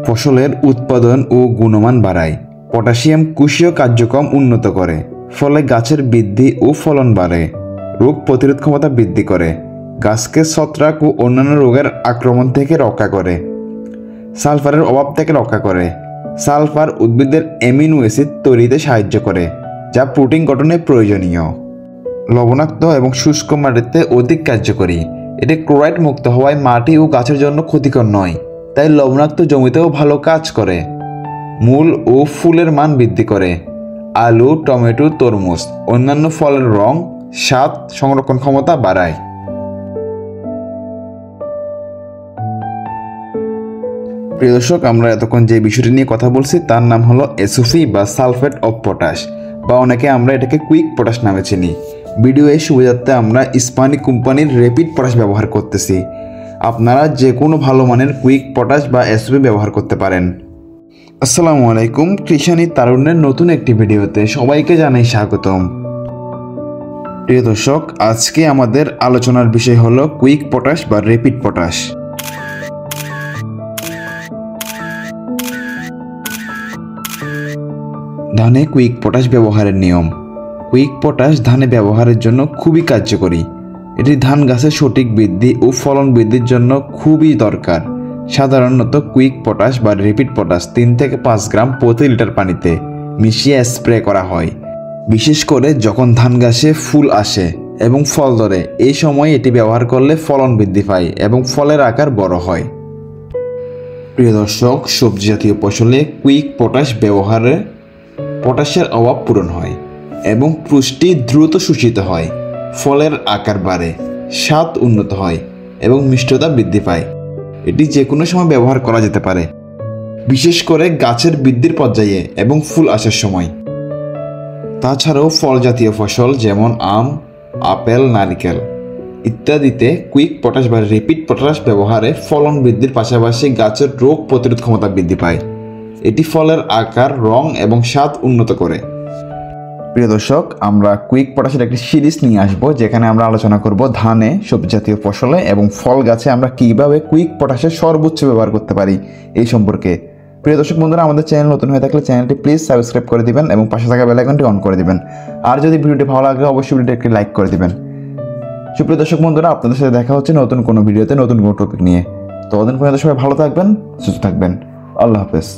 ফসলের উৎপাদন ও গুণমান বাড়ায়। পটাশিয়াম কোষীয় কার্যক্রম উন্নত করে, ফলে গাছের বৃদ্ধি ও ফলন বাড়ে। রোগ প্রতিরোধ ক্ষমতা বৃদ্ধি করে, গাছকে ছত্রাক ও অন্যান্য রোগের আক্রমণ থেকে রক্ষা করে। সালফারের অভাব থেকে রক্ষা করে। সালফার উদ্ভিদের অ্যামিনো অ্যাসিড তৈরিতে সাহায্য করে, যা প্রোটিন গঠনে প্রয়োজনীয়। লবণাক্ত এবং শুষ্ক মাটিতে অধিক কার্যকরী। এটি ক্লোরাইড মুক্ত হওয়ায় মাটি ও গাছের জন্য ক্ষতিকর নয়, তাই লবণাক্ত জমিতেও ভালো কাজ করে। মূল ও ফুলের মান বৃদ্ধি করে। আলু, টমেটো, তরমুজ, অন্যান্য ফলের রং, স্বাদ, সংরক্ষণ ক্ষমতা বাড়ায়। প্রিয় দর্শক, আমরা এতক্ষণ যে বিষয়টি নিয়ে কথা বলছি তার নাম হলো এসওপি বা সালফেট অফ পটাশ, বা অনেকে আমরা এটাকে কুইক পটাশ নামে চিনি। ভিডিও এই সুবিধার্থে আমরা স্পানি কোম্পানির র্যাপিড পটাশ ব্যবহার করতেছি। আপনারা যে কোনো ভালো মানের কুইক পটাশ বা এসওপি ব্যবহার করতে পারেন। আসসালামু আলাইকুম, কৃষানি তারুণ্যের নতুন একটি ভিডিওতে সবাইকে জানাই স্বাগতম। প্রিয় দর্শক, আজকে আমাদের আলোচনার বিষয় হলো কুইক পটাশ বা র্যাপিড পটাশ। ধানে কুইক পটাশ ব্যবহারের নিয়ম। কুইক পটাশ ধানে ব্যবহারের জন্য খুবই কার্যকরী। এটি ধান গাছের সঠিক বৃদ্ধি ও ফলন বৃদ্ধির জন্য খুবই দরকার। সাধারণত কুইক পটাশ বা র্যাপিড পটাশ 3 থেকে 5 গ্রাম প্রতি লিটার পানিতে মিশিয়ে স্প্রে করা হয়, বিশেষ করে যখন ধান গাছে ফুল আসে এবং ফল ধরে। এই সময় এটি ব্যবহার করলে ফলন বৃদ্ধি পায় এবং ফলের আকার বড় হয়। প্রিয় দর্শক, সবজি জাতীয় ফসলে কুইক পটাশ ব্যবহারে পটাশের অভাব পূরণ হয় এবং পুষ্টি দ্রুত শোষিত হয়। ফলের আকার বাড়ে, স্বাদ উন্নত হয় এবং মিষ্টতা বৃদ্ধি পায়। এটি যে কোনো সময় ব্যবহার করা যেতে পারে, বিশেষ করে গাছের বৃদ্ধির পর্যায়ে এবং ফুল আসার সময়। তাছাড়াও ফল জাতীয় ফসল যেমন আম, আপেল, নারকেল ইত্যাদিতে কুইক পটাশ বা র্যাপিড পটাশ ব্যবহারে ফলন বৃদ্ধির পাশাপাশি গাছের রোগ প্রতিরোধ ক্ষমতা বৃদ্ধি পায়। এটি ফলের আকার, রং এবং স্বাদ উন্নত করে। প্রিয় দর্শক, আমরা কুইক পটাশের একটি সিরিজ নিয়ে আসবো, যেখানে আমরা আলোচনা করব ধানে, সবজি জাতীয় ফসলে এবং ফল গাছে আমরা কীভাবে কুইক পটাশের সর্বোচ্চ ব্যবহার করতে পারি এই সম্পর্কে। প্রিয় দর্শক বন্ধুরা, আমাদের চ্যানেল নতুন হয়ে থাকলে চ্যানেলটি প্লিজ সাবস্ক্রাইব করে দিবেন এবং পাশে থাকা বেল আইকনটি অন করে দিবেন। আর যদি ভিডিওটি ভালো লাগে অবশ্যই ভিডিওটি একটি লাইক করে দিবেন। সুপ্রিয় দর্শক বন্ধুরা, আপনাদের সাথে দেখা হচ্ছে নতুন কোনো ভিডিওতে নতুন কোনো টপিক নিয়ে। ততদিন পর্যন্ত সবাই ভালো থাকবেন, সুস্থ থাকবেন। আল্লাহ হাফেজ।